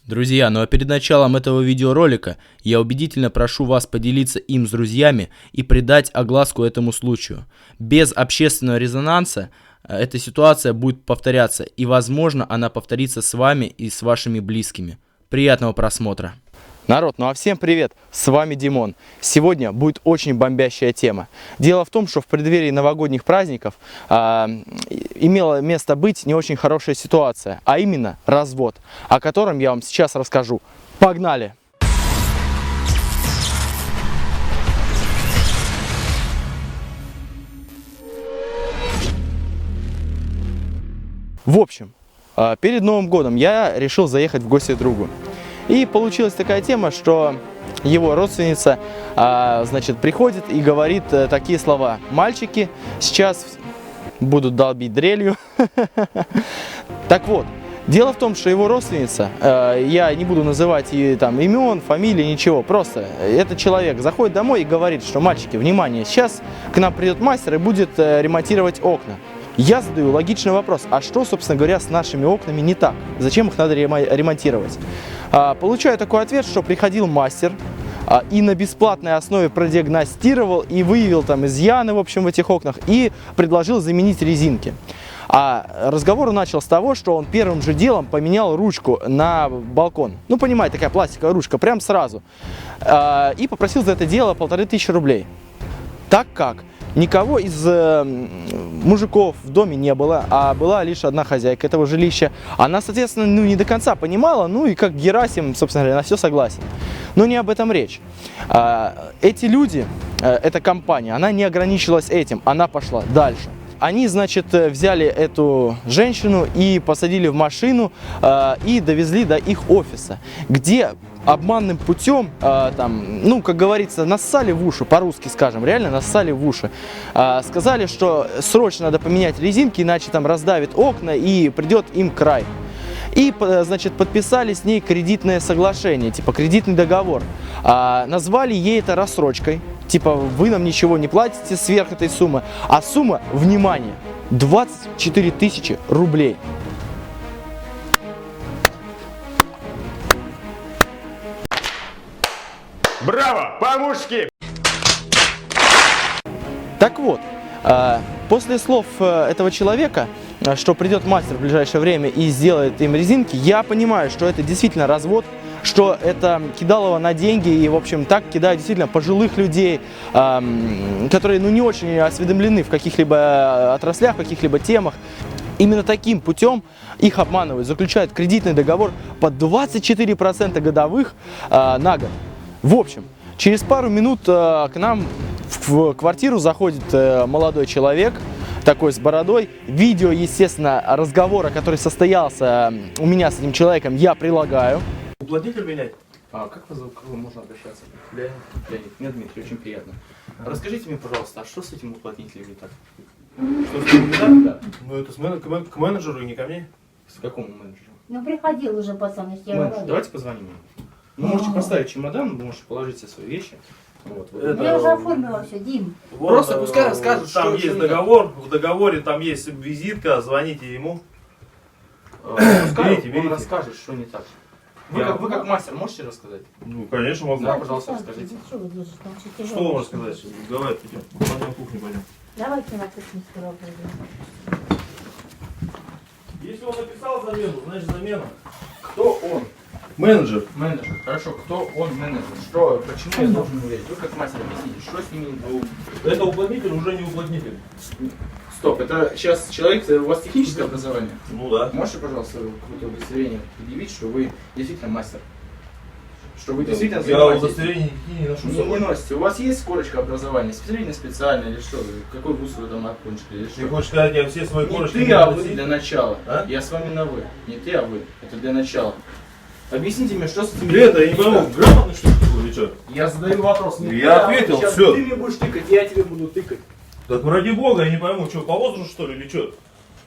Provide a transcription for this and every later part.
Друзья, ну а перед началом этого видеоролика я убедительно прошу вас поделиться им с друзьями и придать огласку этому случаю. Без общественного резонанса эта ситуация будет повторяться, и возможно она повторится с вами и с вашими близкими. Приятного просмотра. Народ, ну а всем привет, с вами Димон. Сегодня будет очень бомбящая тема. Дело в том, что в преддверии новогодних праздников имела место быть не очень хорошая ситуация, а именно развод, о котором я вам сейчас расскажу. Погнали! В общем, перед Новым годом я решил заехать в гости к другу. И получилась такая тема, что его родственница, значит, приходит и говорит такие слова: мальчики сейчас будут долбить дрелью. Так вот, дело в том, что его родственница, я не буду называть ей там имен, фамилии, ничего, просто этот человек заходит домой и говорит, что мальчики, внимание, сейчас к нам придет мастер и будет ремонтировать окна. Я задаю логичный вопрос: а что, собственно говоря, с нашими окнами не так? Зачем их надо ремонтировать? Получаю такой ответ, что приходил мастер и на бесплатной основе продиагностировал и выявил там изъяны, в общем, в этих окнах и предложил заменить резинки. А разговор начал с того, что он первым же делом поменял ручку на балкон. Ну, понимаете, такая пластиковая ручка, прям сразу. И попросил за это дело 1500 рублей. Так как никого из мужиков в доме не было, а была лишь одна хозяйка этого жилища. Она, соответственно, не до конца понимала, ну и как Герасим, собственно говоря, на все согласен. Но не об этом речь. Эти люди, эта компания, она не ограничилась этим, она пошла дальше. Они, значит, взяли эту женщину и посадили в машину и довезли до их офиса, где обманным путем, там, ну, как говорится, нассали в уши, по-русски скажем, реально нассали в уши. Сказали, что срочно надо поменять резинки, иначе там раздавит окна и придет им край. И, значит, подписали с ней кредитное соглашение, типа кредитный договор. Назвали ей это рассрочкой, типа вы нам ничего не платите сверх этой суммы. А сумма, внимание, 24 000 рублей. Браво, по-мужски! Так вот, после слов этого человека, что придет мастер в ближайшее время и сделает им резинки, я понимаю, что это действительно развод, что это кидалово на деньги, и, в общем, так кидают действительно пожилых людей, которые, ну, не очень осведомлены в каких-либо отраслях, в каких-либо темах. Именно таким путем их обманывают, заключают кредитный договор под 24% годовых на год. В общем, через пару минут к нам в квартиру заходит молодой человек, такой с бородой. Видео, естественно, разговора, который состоялся у меня с этим человеком, я прилагаю. Уплотнитель менять? Как вас зовут, как вы можно обращаться? Леонид. Мне Дмитрий, очень приятно. Расскажите мне, пожалуйста, а что с этим уплотнителем не так? Что с ним не так? Да. Ну это к менеджеру и не ко мне. С какому менеджеру? Ну приходил уже пацан, я Менеджер, давайте позвоним ему. Вы можете поставить чемодан, вы можете положить все свои вещи. Вот. Я уже оформила все, Дим. Вот, Просто пускай расскажут, там что есть договор, в договоре там есть визитка, звоните ему. Пускай Берите. он расскажет, что не так. Вы как мастер можете рассказать? Ну, конечно, могу. Да, пожалуйста, расскажите. Что вы держите? Там все Что тяжелое. вам рассказать? Давай, пойдем. На кухню пойдем. Давайте на кухню скоро пойдем. Если он написал замену, значит замена. Кто он? Менеджер. Менеджер. Хорошо, кто он менеджер? Что, почему я должен ему верить? Вы как мастер объясните, что с ними? Это уплотнитель, уже не уплотнитель. Стоп, это сейчас человек, у вас техническое образование? Ну да. Можете, пожалуйста, какое-то удостоверение предъявить, что вы действительно мастер? Что вы действительно Я занимаетесь? удостоверение не ношу с Не собой. носите. У вас есть корочка образования? Специальное или что? Какой вуз вы там окончили? Или Ты что? хочешь сказать, я все свои Не корочки ты, а вы носить? для начала. А? Я с вами на вы. Не ты, а вы. Это для начала. Объясните мне, что с этим... Ты это, я не пойму, грамотно что ли или что? Я задаю вопрос. Не Я ты, а ответил, сейчас всё. Ты мне будешь тыкать, я тебе буду тыкать. Так ради бога, я не пойму, что, по возрасту что ли или что?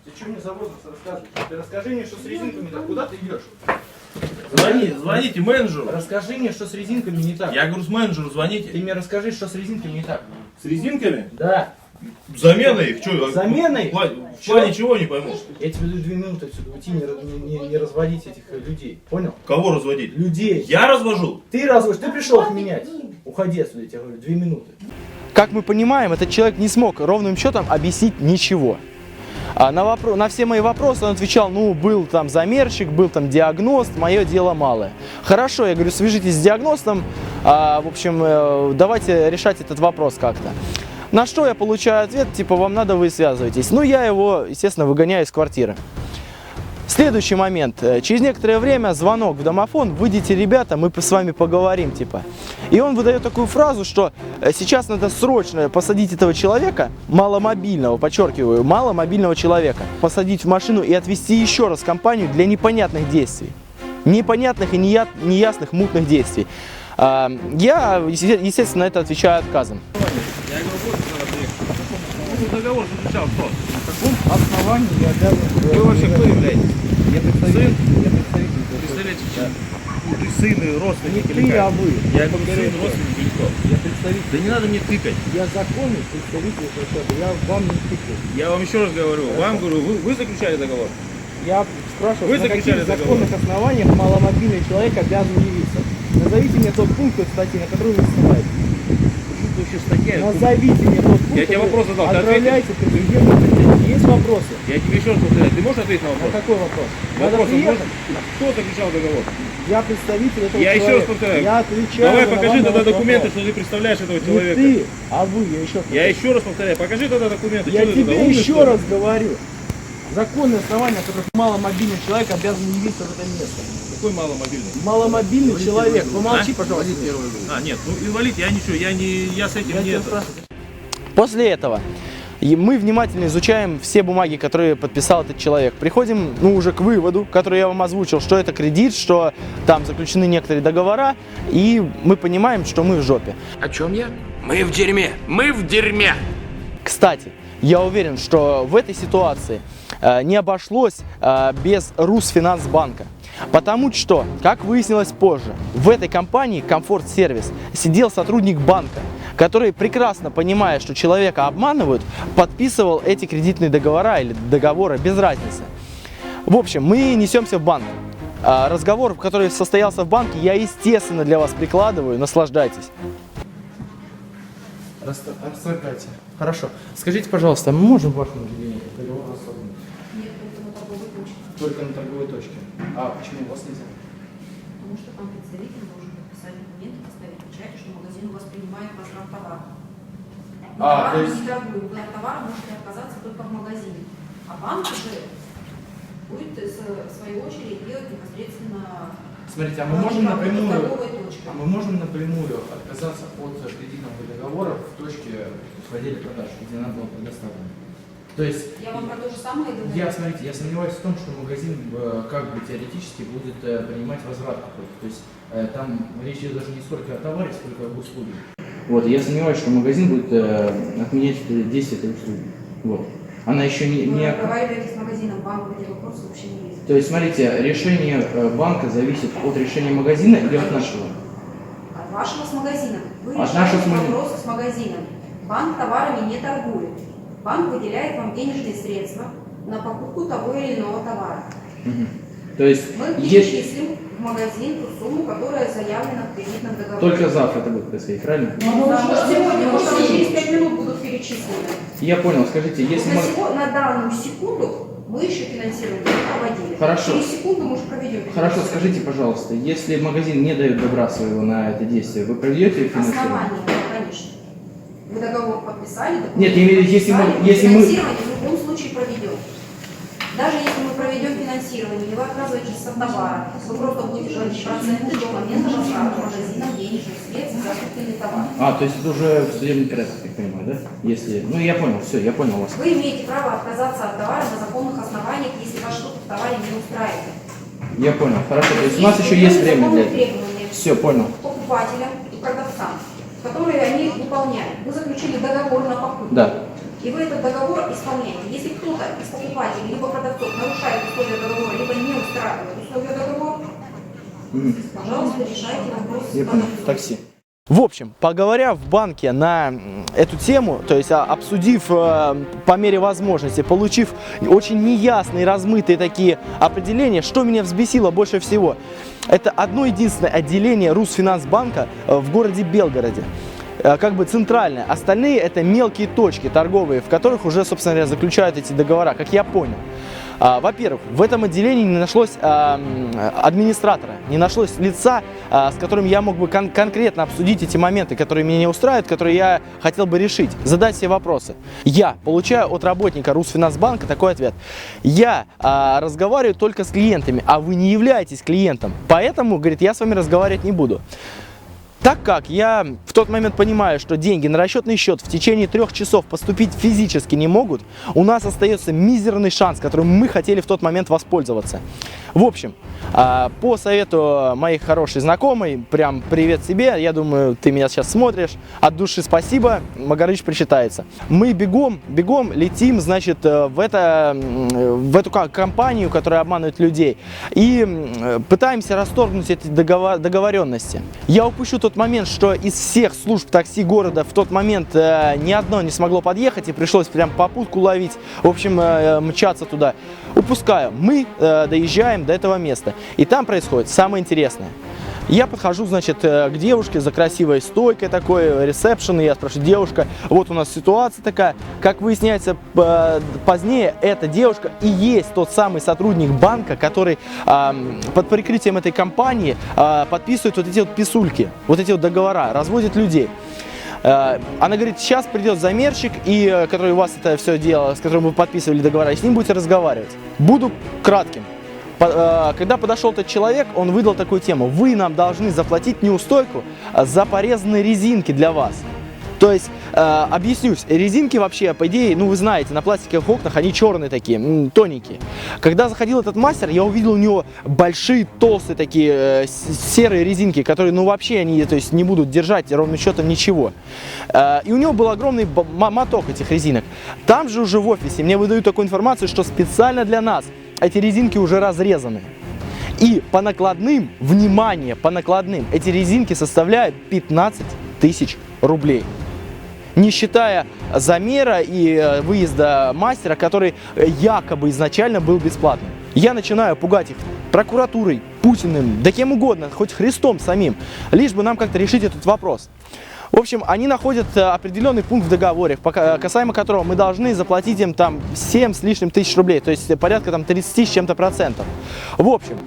Ты что мне за возраст расскажешь? Ты расскажи мне, что с резинками так. Куда ты идешь? Звоните менеджеру. Расскажи мне, что с резинками не так. Я говорю, с менеджеру Ты звоните. мне расскажи, что с резинками не так. С резинками? Да. Замена их? Что? Заменой? В плане чего не пойму? Я тебе даю 2 минуты отсюда уйти, не разводить этих людей. Понял? Кого разводить? Людей. Я развожу? Ты разводишь, ты пришел их менять. Уходи отсюда, я тебе говорю, 2 минуты. Как мы понимаем, этот человек не смог ровным счетом объяснить ничего. На все мои вопросы он отвечал, ну, был там замерщик, был там диагност, мое дело малое. Хорошо, я говорю, свяжитесь с диагностом, в общем, давайте решать этот вопрос как-то. На что я получаю ответ, типа, вам надо, вы связываетесь. Ну, я его, естественно, выгоняю из квартиры. Следующий момент. Через некоторое время звонок в домофон. Выйдите, ребята, мы с вами поговорим, типа. И он выдает такую фразу, что сейчас надо срочно посадить этого человека, маломобильного, подчеркиваю, маломобильного человека, посадить в машину и отвезти еще раз в компанию для непонятных действий. Непонятных и неясных мутных действий. Я, естественно, на это отвечаю отказом. Я говорю, договор заключал кто? На каком основании я обязан... Вы вообще кто являетесь? Я представитель. Я представитель. Представляете, ты сын и родственник Не или ты, как? а вы. Я говорю, сын, родственник или кто? Я представитель. Да не надо мне тыкать. Я законный представитель этого человека. Я вам не тыкаю. Я вам еще раз говорю, вам говорю, вы заключали договор? Я спрашиваю, Вы на каких заключали договор? законных основаниях маломобильный человек обязан явиться? Назовите мне тот пункт той статьи, на который вы ссылаетесь. Что еще статья? Назовите мне тот пункт, Я тебе вопрос задал, ты отправляйте президенту претензии. Есть вопросы? Я тебе еще раз повторяю, ты можешь ответить на На вопрос? какой вопрос? Надо Вопрос, приехать. кто заключал договор? Я представитель этого Я человека. еще раз повторяю. Я отвечаю Давай на покажи вам тогда на ваш документы, вопрос. что ты представляешь этого Не человека. ты, а вы, я еще раз Я еще раз повторяю, покажи тогда документы. Я Что ты туда, тебе умный, еще что ли? раз говорю. Законные основания, на которых маломобильный человек обязан явиться в это место. Какой маломобильный? Маломобильный человек. Помолчи, пожалуйста. Нет, ну инвалид, я ничего, я с этим Я не тебя это. спрашиваю. После этого мы внимательно изучаем все бумаги, которые подписал этот человек. Приходим, уже к выводу, который я вам озвучил, что это кредит, что там заключены некоторые договора, и мы понимаем, что мы в жопе. О чем я? Мы в дерьме! Мы в дерьме! Кстати, я уверен, что в этой ситуации не обошлось без Русфинансбанка. Потому что, как выяснилось позже, в этой компании Комфорт Сервис сидел сотрудник банка, который, прекрасно понимая, что человека обманывают, подписывал эти кредитные договора или договоры, без разницы. В общем, мы несемся в банк. Разговор, который состоялся в банке, я, естественно, для вас прикладываю. Наслаждайтесь. Расторгайте. Хорошо. Скажите, пожалуйста, мы можем в вашем отделении договор расторгнуть? Нет, только на торговой точке. Только на торговой точке. А почему у вас нельзя? Потому что там представитель должен подписать документы, поставить печать, что магазин у вас принимает возврат товара. А, то Товар есть- не торгует, вы от товара можете отказаться только в магазине. А банк уже будет в свою очередь делать непосредственно. Смотрите, а мы можем напрямую, торговой точкой. мы можем напрямую отказаться от кредитного договора в точке в отделе продаж, где нам было предоставлено. То есть Я вам про то же самое говорю. смотрите, я сомневаюсь в том, что магазин как бы теоретически будет принимать возврат какой-то. То есть там речь идет даже не столько о товаре, сколько об услуге. Вот, я сомневаюсь, что магазин будет отменять действие этой услуги. Вот. Она еще Вы разговариваете с магазином, банк в эти вопросы вообще не лезет. То есть, смотрите, решение банка зависит от решения магазина или от нашего? От вашего с магазином. Вы От решаете нашего с магазином. вопросы с магазином. Банк товарами не торгует. Банк выделяет вам денежные средства на покупку того или иного товара. Мгм. То есть, Мы если... перечислим в магазин ту сумму, которая заявлена в кредитном договоре. Только завтра это будет происходить, правильно? Может, сегодня, может, они через 5 минут будут перечислены. Я понял, скажите, если На данную секунду мы еще финансирование не проводили. Хорошо. Через секунду мы уже проведем. Хорошо, финансирование. скажите, пожалуйста, если магазин не дает добра своего на это действие, вы проведете финансирование? Основание, да, конечно. Вы договор подписали, Нет, я имею в виду, если мы- подписали, если мы- финансирование в любом случае проведем. Даже если мы проведем финансирование, и вы отказываетесь от товара, вы просто будете платить проценты до момента возврата магазином денежных средств за купленный товар. То есть это уже судебный порядок, я понимаю, да? Если... Ну, я понял, все, я понял вас. Вы имеете право отказаться от товара на законных основаниях, если вас что-то в товаре не устраивает. Я понял, хорошо, то есть у нас еще есть время для этого. требования Все, понял. к покупателям и продавцам, которые они выполняют. Вы заключили договор на покупку. Да. И вы этот договор исполняете. Если кто-то из покупателей либо продавцов нарушает условия договора, либо не устраивает условия договора, Мгм. пожалуйста, решайте вопрос. Я понял. Такси. В общем, поговоря в банке на эту тему, то есть обсудив по мере возможности, получив очень неясные, размытые такие определения, что меня взбесило больше всего, это одно единственное отделение Русфинансбанка в городе Белгороде. Как бы центральное. Остальные это мелкие точки торговые, в которых уже, собственно говоря, заключают эти договора, как я понял. Во-первых, в этом отделении не нашлось администратора, не нашлось лица, с которым я мог бы конкретно обсудить эти моменты, которые меня не устраивают, которые я хотел бы решить, задать все вопросы. Я получаю от работника Русфинансбанка такой ответ. Я разговариваю только с клиентами, а вы не являетесь клиентом, поэтому, говорит, я с вами разговаривать не буду. Так как я в тот момент понимаю, что деньги на расчетный счет в течение 3 часов поступить физически не могут, у нас остается мизерный шанс, которым мы хотели в тот момент воспользоваться. В общем, по совету моей хорошей знакомой, прям привет тебе, я думаю, ты меня сейчас смотришь, от души спасибо, Магарыч причитается. Мы бегом летим, значит, в эту компанию, которая обманывает людей, и пытаемся расторгнуть эти договоренности. Я упущу тот момент, что из всех служб такси города в тот момент ни одно не смогло подъехать, и пришлось прям попутку ловить, в общем, мчаться туда. Упускаю. Мы доезжаем до этого места, и там происходит самое интересное. Я подхожу, значит, к девушке за красивой стойкой такой, ресепшн, и я спрашиваю: девушка, вот у нас ситуация такая. Как выясняется позднее, эта девушка и есть тот самый сотрудник банка, который под прикрытием этой компании подписывает вот эти вот писульки, вот эти вот договора, разводит людей. Она говорит: сейчас придет замерщик, и который у вас это все дело, с которым вы подписывали договора, и с ним будете разговаривать. Буду кратким. Когда подошел этот человек, он выдал такую тему: вы нам должны заплатить неустойку за порезанные резинки для вас. То есть, объяснюсь, резинки вообще, по идее, ну вы знаете, на пластиковых окнах они черные такие, тоненькие. Когда заходил этот мастер, я увидел у него большие, толстые такие серые резинки, которые, ну вообще, они, то есть, не будут держать ровным счетом ничего. И у него был огромный моток этих резинок. Там же уже в офисе мне выдают такую информацию, что специально для нас эти резинки уже разрезаны. И по накладным, внимание, по накладным, эти резинки составляют 15 тысяч рублей. Не считая замера и выезда мастера, который якобы изначально был бесплатным. Я начинаю пугать их прокуратурой, Путиным, да кем угодно, хоть Христом самим, лишь бы нам как-то решить этот вопрос. В общем, они находят определенный пункт в договоре, касаемо которого мы должны заплатить им там 7 с лишним тысяч рублей, то есть порядка там 30 с чем-то процентов. В общем,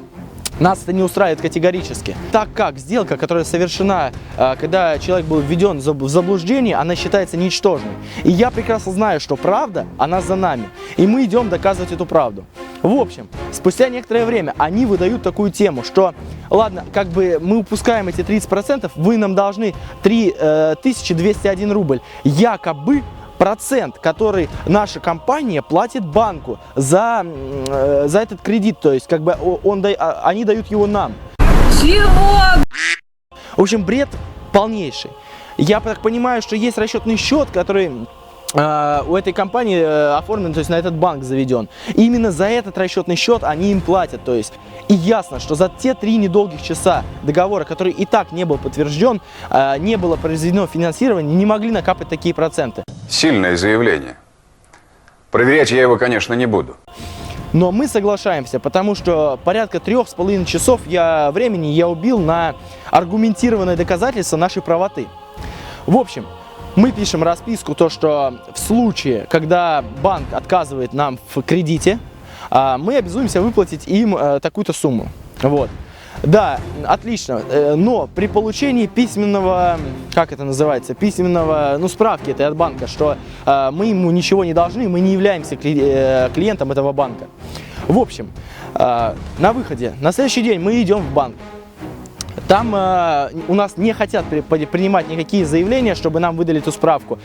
нас это не устраивает категорически, так как сделка, которая совершена, когда человек был введен в заблуждение, она считается ничтожной. И я прекрасно знаю, что правда, она за нами, и мы идем доказывать эту правду. В общем, спустя некоторое время они выдают такую тему, что, ладно, как бы мы упускаем эти 30%, вы нам должны 3201 рубль, якобы процент, который наша компания платит банку за этот кредит, то есть как бы они дают его нам. Чего? В общем, бред полнейший. Я так понимаю, что есть расчетный счет, который у этой компании оформлен, то есть на этот банк заведен. И именно за этот расчетный счет они им платят, то есть. И ясно, что за те 3 недолгих часа договора, который и так не был подтвержден, не было произведено финансирование, не могли накапать такие проценты. Сильное заявление. Проверять я его, конечно, не буду. Но мы соглашаемся, потому что порядка 3,5 часов времени я убил на аргументированное доказательство нашей правоты. В общем, мы пишем расписку, то что в случае, когда банк отказывает нам в кредите, мы обязуемся выплатить им такую-то сумму. Вот. Да, отлично, но при получении письменного, как это называется, письменного, справки этой от банка, что мы ему ничего не должны, мы не являемся клиентом этого банка. В общем, на выходе, на следующий день мы идем в банк. Там у нас не хотят принимать никакие заявления, чтобы нам выдали эту справку.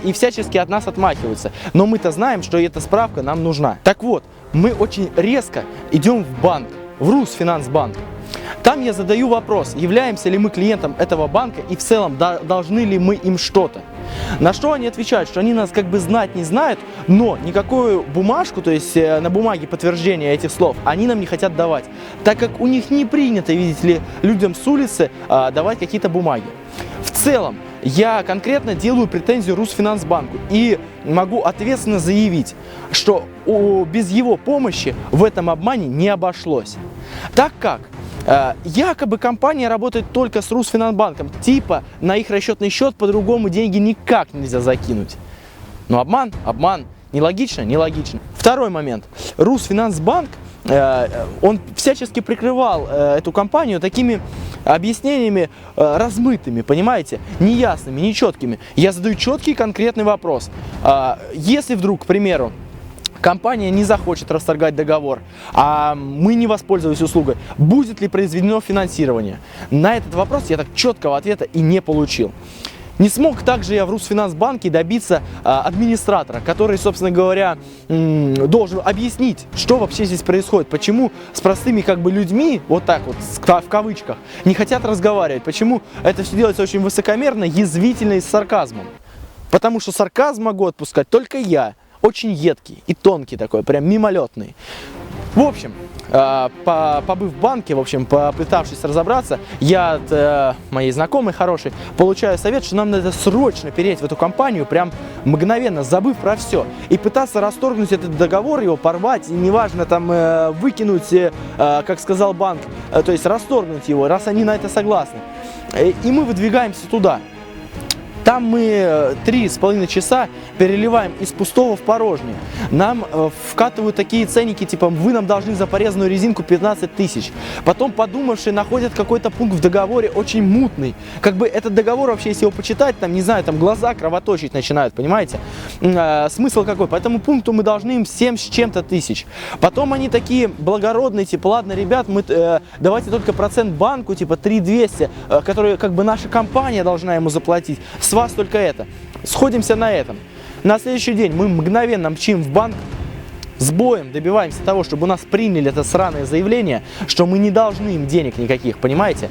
И всячески от нас отмахиваются. Но мы-то знаем, что эта справка нам нужна. Так вот, мы очень резко идем в банк, в Русфинансбанк. Там я задаю вопрос, являемся ли мы клиентом этого банка и в целом должны ли мы им что-то. На что они отвечают, что они нас как бы знать не знают, но никакую бумажку, то есть на бумаге подтверждения этих слов, они нам не хотят давать, так как у них не принято, видите ли, людям с улицы давать какие-то бумаги. В целом, я конкретно делаю претензию Русфинансбанку и могу ответственно заявить, что без его помощи в этом обмане не обошлось. Так как якобы компания работает только с Русфинансбанком, типа на их расчетный счет по-другому деньги никак нельзя закинуть. Но обман, нелогично, нелогично. Второй момент. Русфинансбанк, он всячески прикрывал эту компанию такими объяснениями размытыми, понимаете, неясными, нечеткими. Я задаю четкий конкретный вопрос. Если вдруг, к примеру, компания не захочет расторгать договор, а мы не воспользовались услугой, будет ли произведено финансирование? На этот вопрос я так четкого ответа и не получил. Не смог также я в Русфинансбанке добиться администратора, который, собственно говоря, должен объяснить, что вообще здесь происходит, почему с простыми как бы людьми, вот так вот, в кавычках, не хотят разговаривать, почему это все делается очень высокомерно, язвительно и с сарказмом. Потому что сарказм могу отпускать только я, очень едкий и тонкий такой, прям мимолетный. В общем, побыв в банке, в общем, попытавшись разобраться, я от моей знакомой хорошей получаю совет, что нам надо срочно перейти в эту компанию, прям мгновенно, забыв про все, и пытаться расторгнуть этот договор, его порвать, и неважно там выкинуть, как сказал банк, то есть расторгнуть его, раз они на это согласны. И мы выдвигаемся туда. Там мы 3,5 часа переливаем из пустого в порожнее. Нам вкатывают такие ценники, типа, вы нам должны за порезанную резинку 15 тысяч. Потом, подумавшие, находят какой-то пункт в договоре очень мутный. Как бы этот договор вообще, если его почитать, там, не знаю, там глаза кровоточить начинают, понимаете? Смысл какой? По этому пункту мы должны им 7 с чем-то тысяч. Потом они такие благородные, типа, ладно, ребят, мы давайте только процент банку, типа, 3200, который, как бы, наша компания должна ему заплатить. С вас только это. Сходимся на этом. На следующий день мы мгновенно мчим в банк, с боем добиваемся того, чтобы у нас приняли это сраное заявление, что мы не должны им денег никаких, понимаете?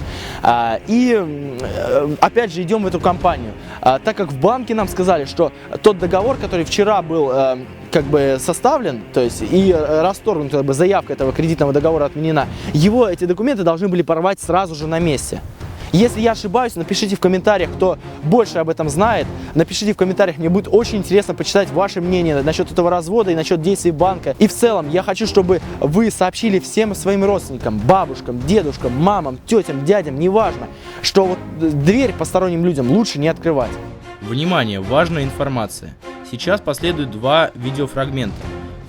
И опять же идем в эту компанию. Так как в банке нам сказали, что тот договор, который вчера был как бы составлен, то есть и расторгнут, как бы заявка этого кредитного договора отменена, его эти документы должны были порвать сразу же на месте. Если я ошибаюсь, напишите в комментариях, кто больше об этом знает. Напишите в комментариях, мне будет очень интересно почитать ваше мнение насчет этого развода и насчет действий банка. И в целом, я хочу, чтобы вы сообщили всем своим родственникам, бабушкам, дедушкам, мамам, тетям, дядям, неважно, что вот дверь посторонним людям лучше не открывать. Внимание, важная информация. Сейчас последуют два видеофрагмента.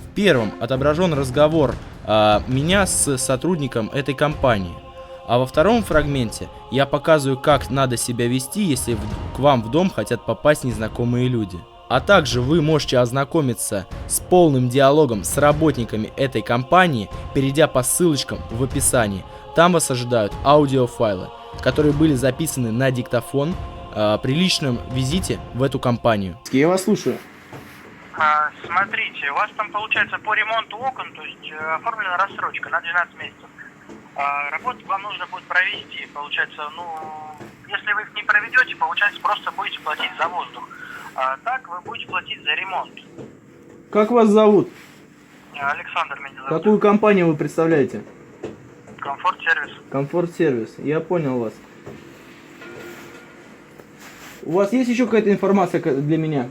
В первом отображен разговор меня с сотрудником этой компании. А во втором фрагменте я показываю, как надо себя вести, если к вам в дом хотят попасть незнакомые люди. А также вы можете ознакомиться с полным диалогом с работниками этой компании, перейдя по ссылочкам в описании. Там вас ожидают аудиофайлы, которые были записаны на диктофон при личном визите в эту компанию. Я вас слушаю. Смотрите, у вас там получается по ремонту окон, то есть оформлена рассрочка на 12 месяцев. Работу вам нужно будет провести, получается, ну, если вы их не проведете, получается, просто будете платить за воздух. Так вы будете платить за ремонт. Как вас зовут? Александр меня зовут. Какую компанию вы представляете? Комфорт-сервис. Комфорт-сервис, я понял вас. У вас есть еще какая-то информация для меня?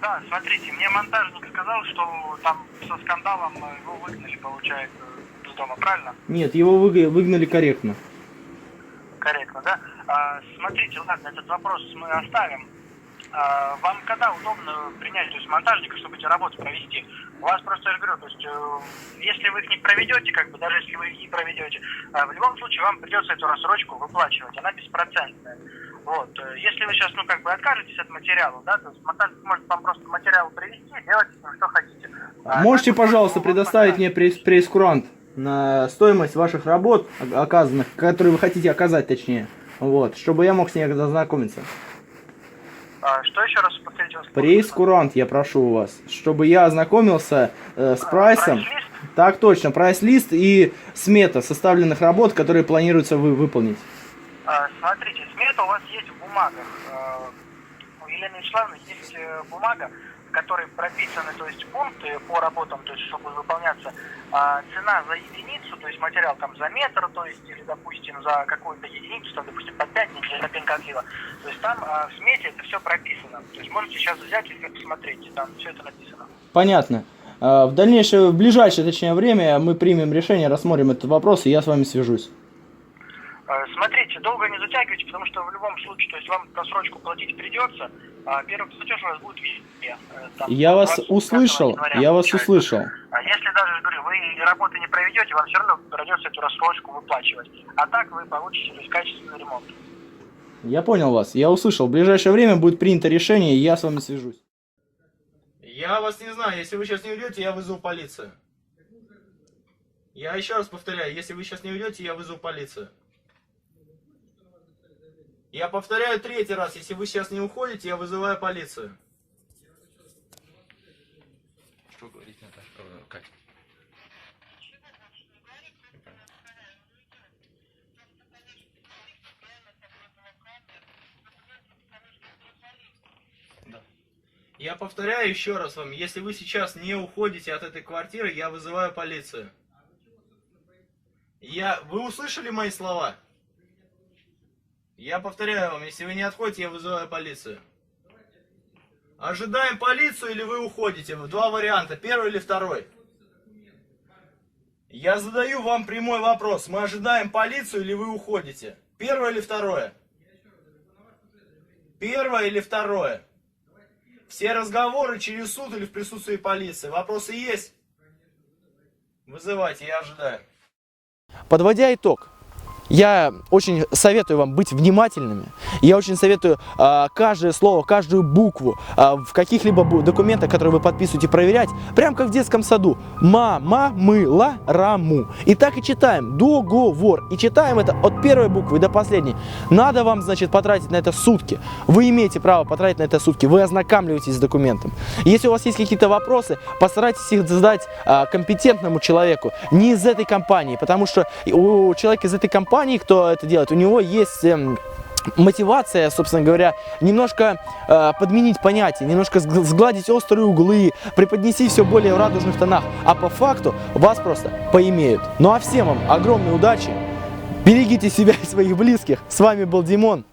Да, смотрите, мне монтажник сказал, что там со скандалом его выгнали, получается, из дома, правильно? Нет, его выгнали корректно. Корректно, да? Смотрите, ладно, этот вопрос мы оставим. Вам когда удобно принять, то есть монтажника, чтобы эти работы провести? У вас просто, я же говорю, то есть, если вы их не проведете, как бы, даже если вы их не проведете, в любом случае вам придется эту рассрочку выплачивать, она беспроцентная. Вот, если вы сейчас, ну, как бы, откажетесь от материала, да, то есть монтажник может вам просто материал привезти, делайте с ним что хотите. Можете, пожалуйста, предоставить мне прейскурант на стоимость ваших работ, оказанных, которые вы хотите оказать, точнее, вот, чтобы я мог с ней ознакомиться. Что еще раз повторите? Прейскурант, я прошу у вас, чтобы я ознакомился с прайсом. Прайс-лист? Так точно, прайс-лист и смета составленных работ, которые планируется выполнить. Смотрите, смета у вас есть в бумагах. У Елены Вячеславовны есть бумага, в которой прописаны, то есть пункты по работам, то есть чтобы выполняться, цена за единицу, то есть материал там за метр, то есть или, допустим, за какую-то единицу, там, допустим, подпятник или за пенкоклива. То есть там в смете это все прописано. То есть можете сейчас взять и посмотреть, там все это написано. Понятно. В дальнейшее, в ближайшее, точнее, время мы примем решение, рассмотрим этот вопрос, и я с вами свяжусь. Смотрите, долго не затягивайте, потому что в любом случае, то есть вам просрочку платить придется, а первый платеж у вас будет везде. Я вас услышал, я вас услышал. Если даже, говорю, вы работы не проведете, вам все равно придется эту рассрочку выплачивать. А так вы получите, то есть, качественный ремонт. Я понял вас, я услышал. В ближайшее время будет принято решение, и я с вами свяжусь. Я вас не знаю, если вы сейчас не уйдете, я вызову полицию. Я еще раз повторяю, если вы сейчас не уйдете, я вызову полицию. Я повторяю 3-й раз, если вы сейчас не уходите, я вызываю полицию. Что говорить, Наташа? Катя? Да. Я повторяю еще раз вам, если вы сейчас не уходите от этой квартиры, я вызываю полицию. Вы услышали мои слова? Я повторяю вам, если вы не отходите, я вызываю полицию. Ожидаем полицию или вы уходите? Два варианта, первый или второй. Я задаю вам прямой вопрос. Мы ожидаем полицию или вы уходите? Первое или второе? Первое или второе? Все разговоры через суд или в присутствии полиции. Вопросы есть? Вызывайте, я ожидаю. Подводя итог, я очень советую вам быть внимательными. Я очень советую каждое слово, каждую букву в каких-либо документах, которые вы подписываете, проверять. Прям как в детском саду. Мама, мыла, раму. И так и читаем. Договор. И читаем это от первой буквы до последней. Надо вам, значит, потратить на это сутки. Вы имеете право потратить на это сутки. Вы ознакомливаетесь с документом. Если у вас есть какие-то вопросы, постарайтесь их задать компетентному человеку. Не из этой компании. Потому что у человека из этой компании, кто это делает, у него есть мотивация, собственно говоря, немножко подменить понятия, немножко сгладить острые углы, преподнести все более в радужных тонах, а по факту вас просто поимеют. Ну а всем вам огромной удачи, берегите себя и своих близких. С вами был Димон.